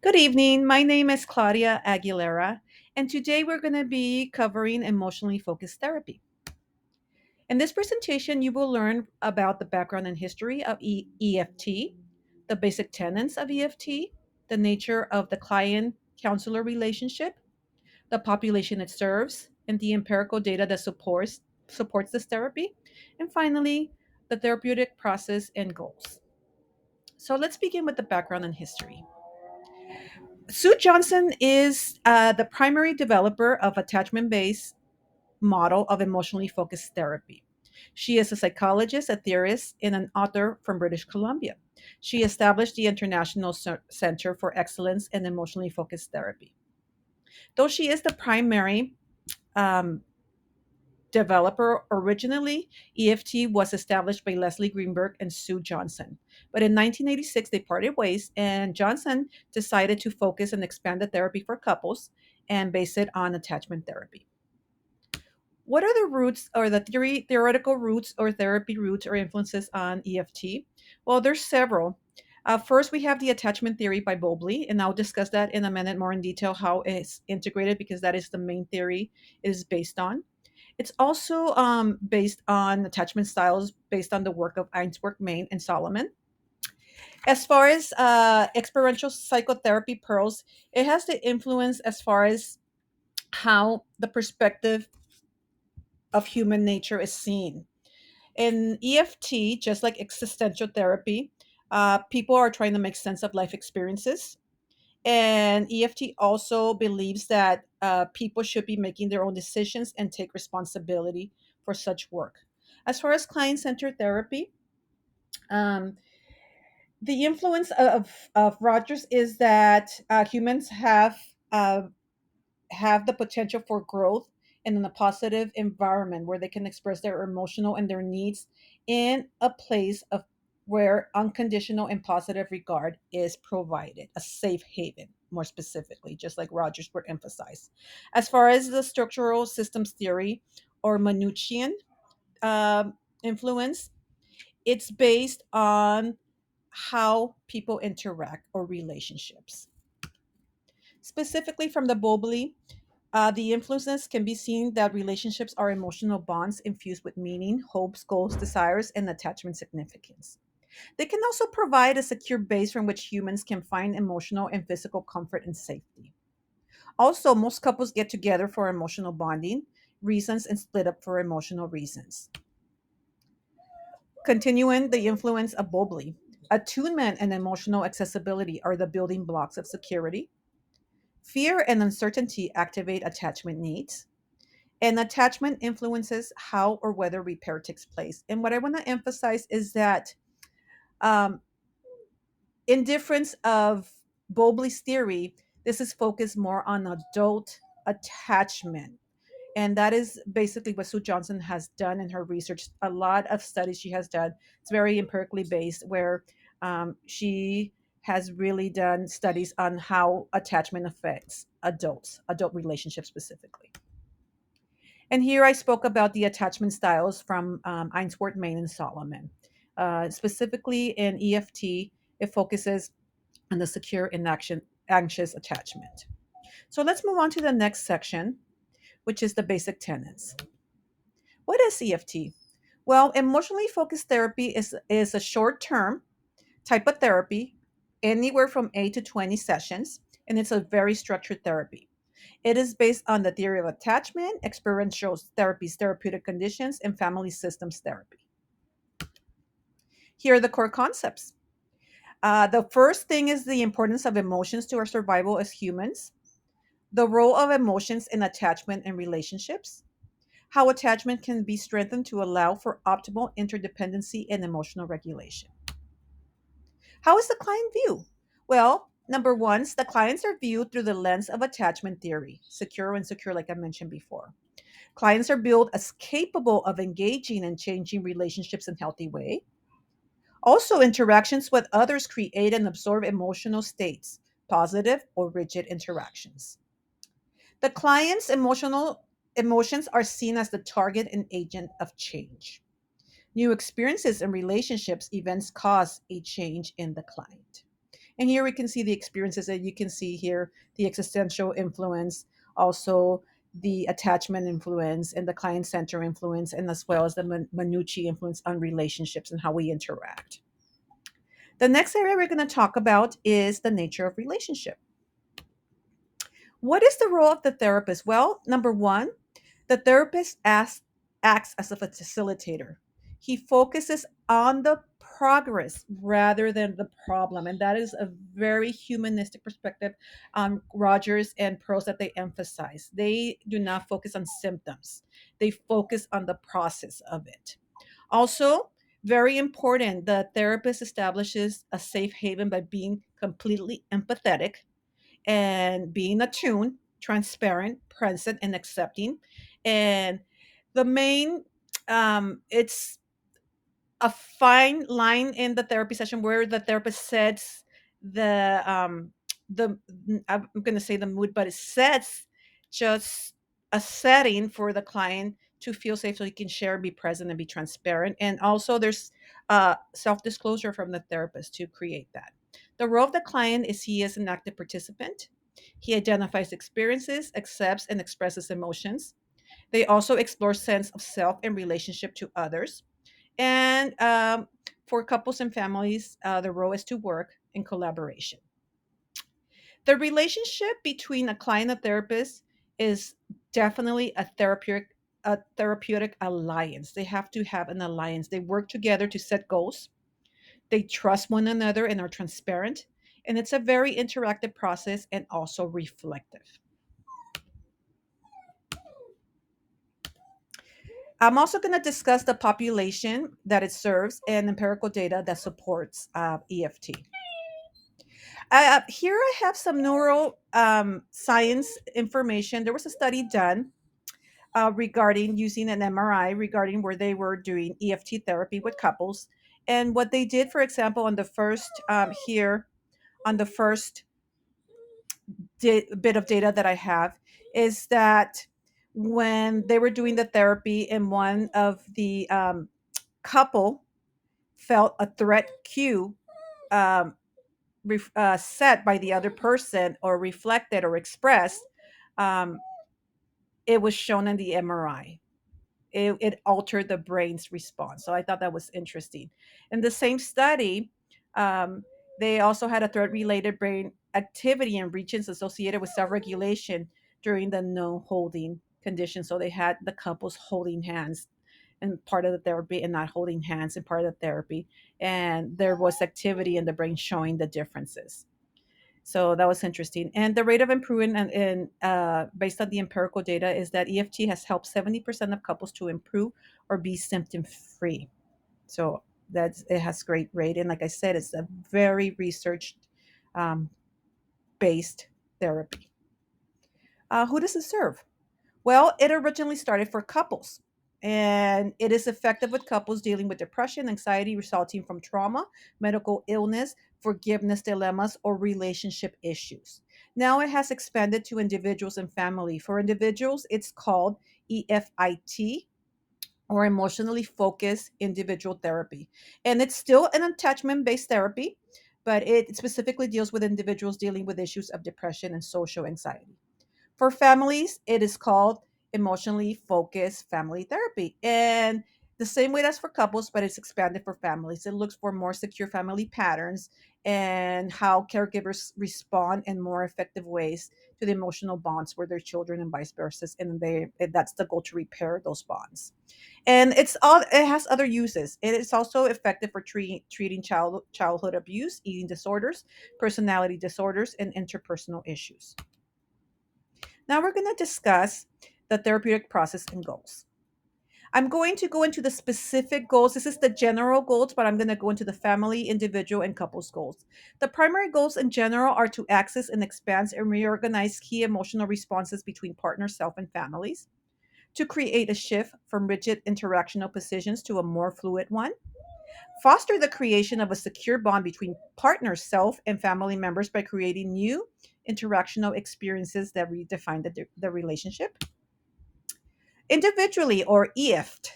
Good evening. My name is Claudia Aguilera, and today we're going to be covering emotionally focused therapy. In this presentation, you will learn about the background and history of EFT, the basic tenets of EFT, the nature of the client counselor relationship, the population it serves, and the empirical data that supports this therapy, and finally, the therapeutic process and goals. So let's begin with the background and history. Sue Johnson is the primary developer of attachment based model of emotionally focused therapy. She is a psychologist, a theorist, and an author from British Columbia. She established the International Center for Excellence in Emotionally Focused Therapy. Though she is the primary um, developer, originally EFT was established by Leslie Greenberg and Sue Johnson. But in 1986, they parted ways, and Johnson decided to focus and expand the therapy for couples and base it on attachment therapy. What are the roots or the theoretical roots or therapy roots or influences on EFT? Well, there's several. First, we have the attachment theory by Bowlby, and I'll discuss that in a minute more in detail how it's integrated because that is the main theory it is based on. It's also based on attachment styles based on the work of Ainsworth, Main, and Solomon. As far as experiential psychotherapy pearls, it has the influence as far as how the perspective of human nature is seen. In EFT, just like existential therapy, people are trying to make sense of life experiences. And EFT also believes that people should be making their own decisions and take responsibility for such work. As far as client centered therapy, um, the influence of Rogers is that humans have the potential for growth and in a positive environment where they can express their emotional and their needs in a place of where unconditional and positive regard is provided, a safe haven, more specifically, just like Rogers would emphasize. As far as the structural systems theory or Minuchian influence, it's based on how people interact or relationships. Specifically from the Bowlby, the influences can be seen that relationships are emotional bonds infused with meaning, hopes, goals, desires, and attachment significance. They can also provide a secure base from which humans can find emotional and physical comfort and safety. Also, most couples get together for emotional bonding reasons and split up for emotional reasons. Continuing the influence of Bowlby, attunement and emotional accessibility are the building blocks of security. Fear and uncertainty activate attachment needs. And attachment influences how or whether repair takes place. And what I want to emphasize is that um, in difference of Bowlby's theory, this is focused more on adult attachment. And that is basically what Sue Johnson has done in her research. A lot of studies she has done. It's very empirically based, where she has really done studies on how attachment affects adult relationships specifically. And here I spoke about the attachment styles from Ainsworth, Main, and Solomon. Specifically in EFT, it focuses on the secure and anxious attachment. So let's move on to the next section, which is the basic tenets. What is EFT? Well, emotionally focused therapy is a short term type of therapy, anywhere from 8 to 20 sessions, and it's a very structured therapy. It is based on the theory of attachment, experiential therapies, therapeutic conditions, and family systems therapy. Here are the core concepts. The first thing is the importance of emotions to our survival as humans, the role of emotions in attachment and relationships, how attachment can be strengthened to allow for optimal interdependency and emotional regulation. How is the client viewed? Well, number one, the clients are viewed through the lens of attachment theory, secure and insecure, like I mentioned before. Clients are billed as capable of engaging and changing relationships in healthy way. Also, interactions with others create and absorb emotional states, positive or rigid interactions. The client's emotional emotions are seen as the target and agent of change. New experiences and relationships events cause a change in the client. And here we can see the experiences that you can see here, the existential influence, also the attachment influence and the client center influence, and as well as the Manucci influence on relationships and how we interact. The next area we're going to talk about is the nature of relationship. What is the role of the therapist? Well, number one, the therapist acts as a facilitator. He focuses on the progress rather than the problem. And that is a very humanistic perspective on Rogers and Pearls that they emphasize. They do not focus on symptoms, they focus on the process of it. Also, very important, the therapist establishes a safe haven by being completely empathetic and being attuned, transparent, present, and accepting. And the main, it's a fine line in the therapy session where the therapist sets the I'm going to say the mood, but it sets just a setting for the client to feel safe so he can share, be present, and be transparent. And also, there's self disclosure from the therapist to create that. The role of the client is he is an active participant. He identifies experiences, accepts, and expresses emotions. They also explore sense of self and relationship to others. And for couples and families, the role is to work in collaboration. The relationship between a client and therapist is definitely a therapeutic alliance. They have to have an alliance. They work together to set goals. They trust one another and are transparent. And it's a very interactive process and also reflective. I'm also going to discuss the population that it serves and empirical data that supports EFT. Here I have some neural science information. There was a study done regarding using an MRI regarding where they were doing EFT therapy with couples. And what they did, for example, on the first here, on the first bit of data that I have, is that when they were doing the therapy and one of the couple felt a threat cue um, set by the other person or reflected or expressed, um, it was shown in the MRI. It altered the brain's response. So I thought that was interesting. In the same study, um, they also had a threat related brain activity in regions associated with self regulation during the no holding condition. So they had the couples holding hands and part of the therapy and not holding hands in part of the therapy. And there was activity in the brain showing the differences. So that was interesting. And the rate of improvement based on the empirical data is that EFT has helped 70% of couples to improve or be symptom free. So it has great rate. And like I said, it's a very researched um, based therapy. Who does it serve? Well, it originally started for couples, and it is effective with couples dealing with depression, anxiety resulting from trauma, medical illness, forgiveness dilemmas, or relationship issues. Now it has expanded to individuals and family. For individuals, it's called EFIT, or emotionally focused individual therapy. And it's still an attachment based therapy, but it specifically deals with individuals dealing with issues of depression and social anxiety. For families, it is called emotionally focused family therapy. And the same way that's for couples, but it's expanded for families. It looks for more secure family patterns and how caregivers respond in more effective ways to the emotional bonds with their children and vice versa. And that's the goal, to repair those bonds. And it has other uses. It is also effective for treating childhood abuse, eating disorders, personality disorders, and interpersonal issues. Now we're going to discuss the therapeutic process and goals. I'm going to go into the specific goals. This is the general goals, but I'm going to go into the family, individual, and couples goals. The primary goals in general are to access and expand and reorganize key emotional responses between partners, self, and families, to create a shift from rigid interactional positions to a more fluid one, foster the creation of a secure bond between partners, self, and family members by creating new interactional experiences that redefine the relationship. Individually, or EIFT,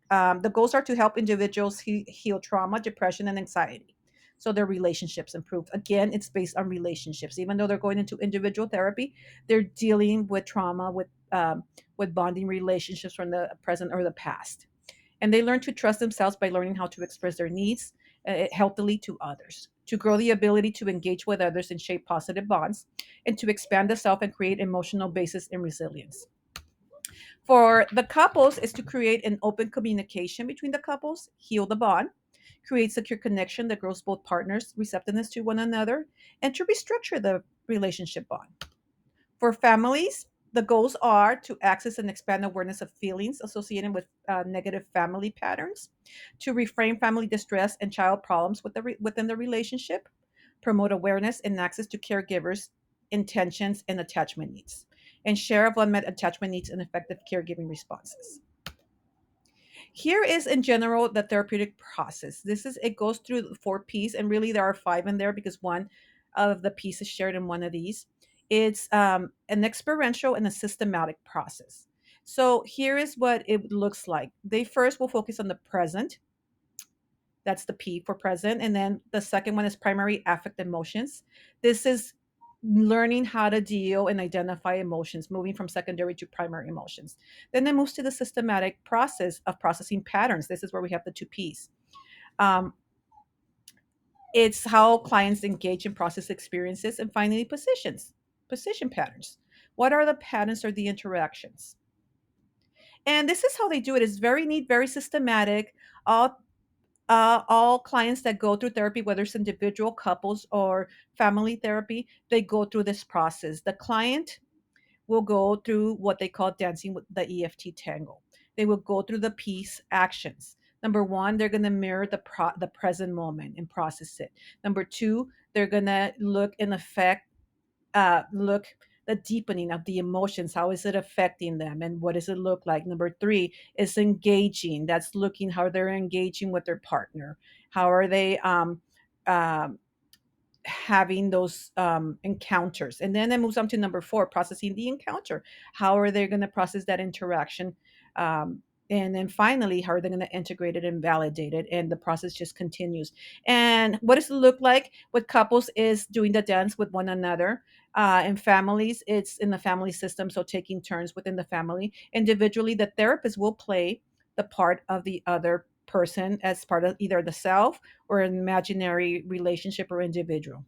the goals are to help individuals heal trauma, depression, and anxiety. so their relationships improve. Again, it's based on relationships. Even though they're going into individual therapy, they're dealing with trauma, with bonding relationships from the present or the past, and they learn to trust themselves by learning how to express their needs healthily to others, to grow the ability to engage with others and shape positive bonds, and to expand the self and create emotional basis and resilience. For the couples is to create an open communication between the couples, heal the bond, create secure connection that grows both partners' receptiveness to one another, and to restructure the relationship bond. For families, the goals are to access and expand awareness of feelings associated with negative family patterns, to reframe family distress and child problems within the relationship, promote awareness and access to caregivers' intentions and attachment needs, and share of unmet attachment needs and effective caregiving responses. Here is in general the therapeutic process. This is it goes through the four P's, and really there are five in there because one of the P's is shared in one of these. It's an experiential and a systematic process. So here is what it looks like. They first will focus on the present. That's the P for present. And then the second one is primary affect emotions. This is learning how to deal and identify emotions, moving from secondary to primary emotions. Then it moves to the systematic process of processing patterns. This is where we have the two Ps. Um, it's how clients engage and process experiences, and finally position patterns. What are the patterns or the interactions? And this is how they do it. It's very neat, very systematic. All clients that go through therapy, whether it's individual, couples, or family therapy, they go through this process. The client will go through what they call dancing with the EFT tango. They will go through the piece actions. Number one, they're going to mirror the present moment and process it. Number two, they're going to look and affect look the deepening of the emotions. How is it affecting them, and what does it look like? Number three is engaging. That's looking how they're engaging with their partner. How are they um, having those encounters? And then it moves on to number four, processing the encounter. How are they going to process that interaction? And then finally, how are they going to integrate it and validate it? And the process just continues. And what does it look like with couples is doing the dance with one another. In families, it's in the family system, so taking turns within the family. Individually, the therapist will play the part of the other person as part of either the self or an imaginary relationship or individual.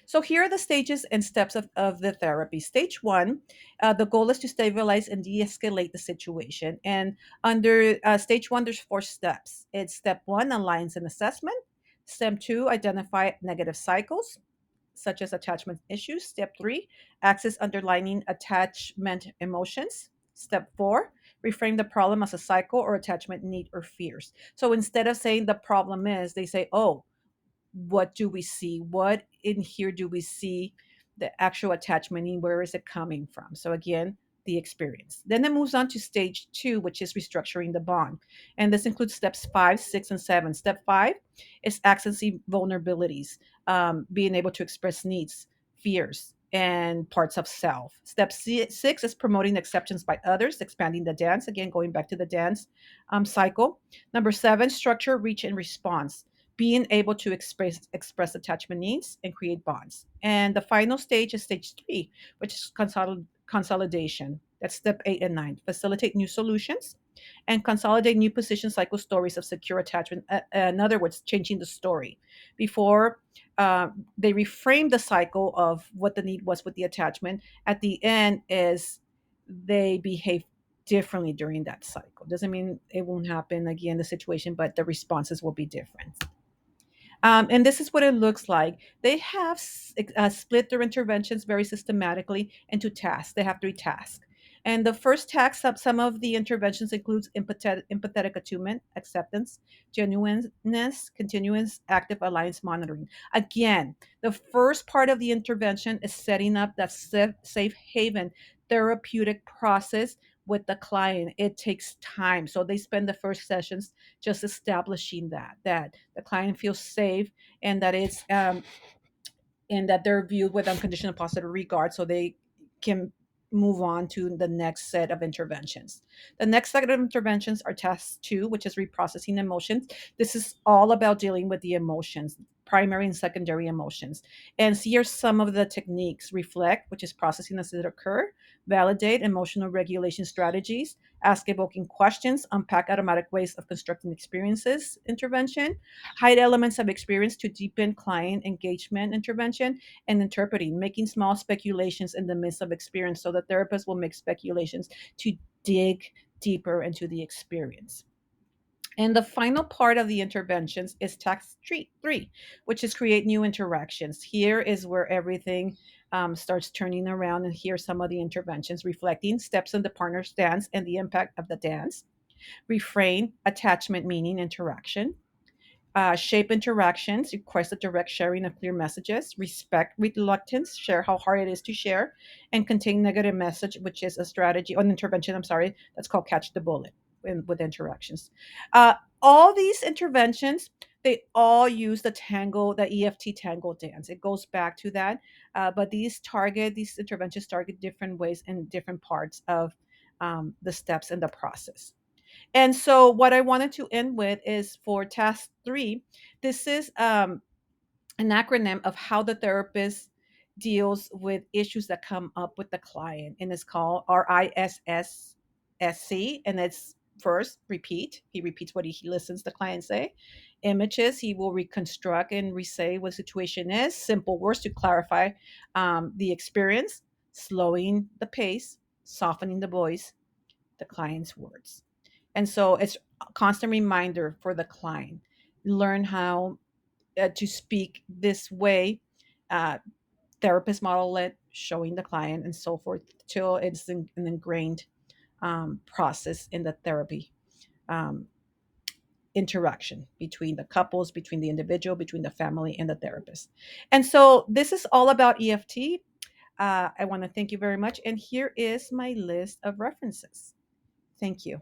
So here are the stages and steps of the therapy. Stage one, the goal is to stabilize and de-escalate the situation. And under stage one, there's four steps. It's step one, alliance and assessment. Step two, identify negative cycles such as attachment issues. Step three, access underlying attachment emotions. Step four, reframe the problem as a cycle or attachment need or fears. So instead of saying the problem is, they say, oh, what do we see? What in here do we see the actual attachment in? Where is it coming from? So again, the experience. Then it moves on to stage two, which is restructuring the bond. And this includes steps five, six, and seven. Step five is accessing vulnerabilities, being able to express needs, fears, and parts of self. Step six is promoting acceptance by others, expanding the dance. Again, going back to the dance cycle. Number seven, structure, reach, and response, being able to express attachment needs and create bonds. And the final stage is stage three, which is consolidation. That's step eight and nine. Facilitate new solutions and consolidate new position cycle stories of secure attachment. In other words, changing the story. Before they reframe the cycle of what the need was with the attachment, at the end is they behave differently during that cycle. Doesn't mean it won't happen again, the situation, but the responses will be different. And this is what it looks like. They have split their interventions very systematically into tasks. They have three tasks. And the first task, some of the interventions includes empathetic attunement, acceptance, genuineness, continuous active alliance monitoring. Again, the first part of the intervention is setting up that safe haven therapeutic process with the client. It takes time. So they spend the first sessions just establishing that the client feels safe, and that it's and that they're viewed with unconditional positive regard, so they can move on to the next set of interventions. The next set of interventions are task two, which is reprocessing emotions. This is all about dealing with the emotions, primary and secondary emotions. And here are some of the techniques: reflect, which is processing as it occur, validate, emotional regulation strategies, ask evoking questions, unpack automatic ways of constructing experiences, intervention, hide elements of experience to deepen client engagement, intervention, and interpreting, making small speculations in the midst of experience. So the therapist will make speculations to dig deeper into the experience. And the final part of the interventions is task three, which is create new interactions. Here is where everything starts turning around, and here's some of the interventions: reflecting, steps in the partner's dance and the impact of the dance; refrain, attachment, meaning, interaction; shape interactions, request a direct sharing of clear messages; respect reluctance, share how hard it is to share; and contain negative message, which is a strategy or an intervention, I'm sorry, that's called catch the bullet with interactions. Uh, all these interventions, they all use the EFT tango dance. It goes back to that. But these interventions target different ways and different parts of the steps in the process. And so, what I wanted to end with is for task three, this is an acronym of how the therapist deals with issues that come up with the client. And it's called RISSSC. And it's first, repeat. He repeats what he listens the client say. Images, he will reconstruct and re-say what the situation is. Simple words to clarify the experience, slowing the pace, softening the voice, the client's words. And so it's a constant reminder for the client. Learn how to speak this way, uh, therapist model it, showing the client, and so forth, till it's an ingrained process in the therapy um, interaction between the couples, between the individual, between the family, and the therapist. And so this is all about EFT. I want to thank you very much. And here is my list of references. Thank you.